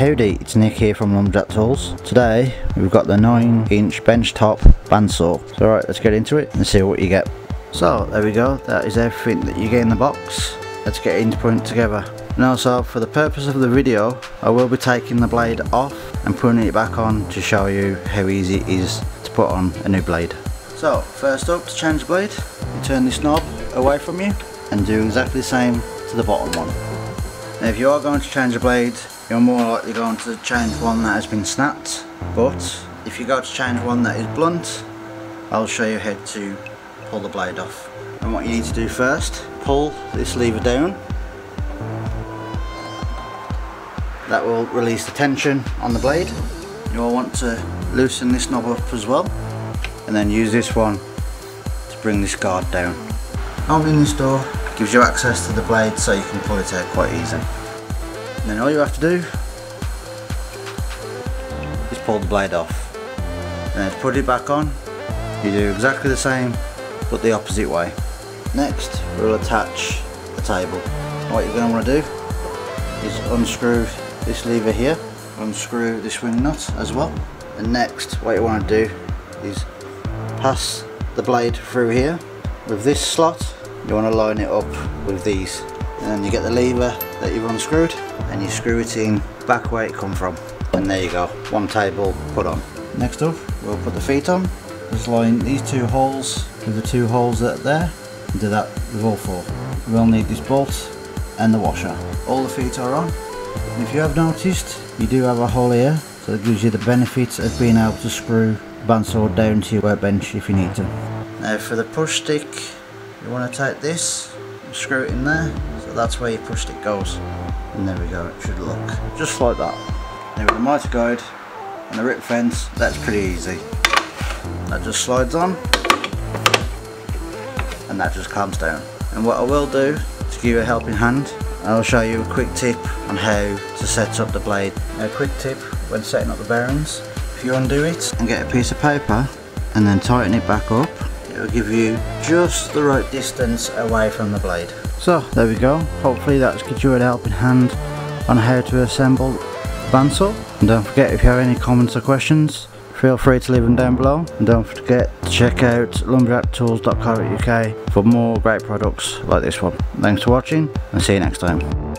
Howdy, it's Nick here from Lumberjack Tools. Today we've got the 9-inch Benchtop bandsaw. So alright, let's get into it and see what you get. So there we go, that is everything that you get in the box. Let's get into putting it together. Now, so for the purpose of the video, I will be taking the blade off and putting it back on to show you how easy it is to put on a new blade. So first up, to change the blade, you turn this knob away from you and do exactly the same to the bottom one. Now if you are going to change the blade, you're more likely going to change one that has been snapped, but if you go to change one that is blunt, I'll show you how to pull the blade off. And what you need to do first, pull this lever down. That will release the tension on the blade. You'll want to loosen this knob up as well, and then use this one to bring this guard down. Opening this door gives you access to the blade so you can pull it out quite easily. And then all you have to do is pull the blade off. And then put it back on. You do exactly the same but the opposite way. Next we'll attach the table. What you're going to want to do is unscrew this lever here, unscrew this ring nut as well. And next what you want to do is pass the blade through here. With this slot you want to line it up with these. And then you get the lever that you've unscrewed and you screw it in back where it come from, and there you go, one table put on. Next up we'll put the feet on. Just line these two holes with the two holes that are there and do that with all four. We'll need this bolt and the washer. All the feet are on, and if you have noticed you do have a hole here, so it gives you the benefit of being able to screw the bandsaw down to your workbench if you need to. Now for the push stick, you want to take this, screw it in there, so that's where your push stick goes, and there we go, it should look just like that. Now with the mitre guide and the rip fence, that's pretty easy. That just slides on and that just clamps down. And what I will do to give you a helping hand, I'll show you a quick tip on how to set up the blade. Now, a quick tip when setting up the bearings, if you undo it and get a piece of paper and then tighten it back up, it will give you just the right distance away from the blade. So there we go, hopefully that's gives you a helping hand on how to assemble the bandsaw. And don't forget, if you have any comments or questions, feel free to leave them down below, and don't forget to check out lumberjacktools.co.uk for more great products like this one. Thanks for watching and see you next time.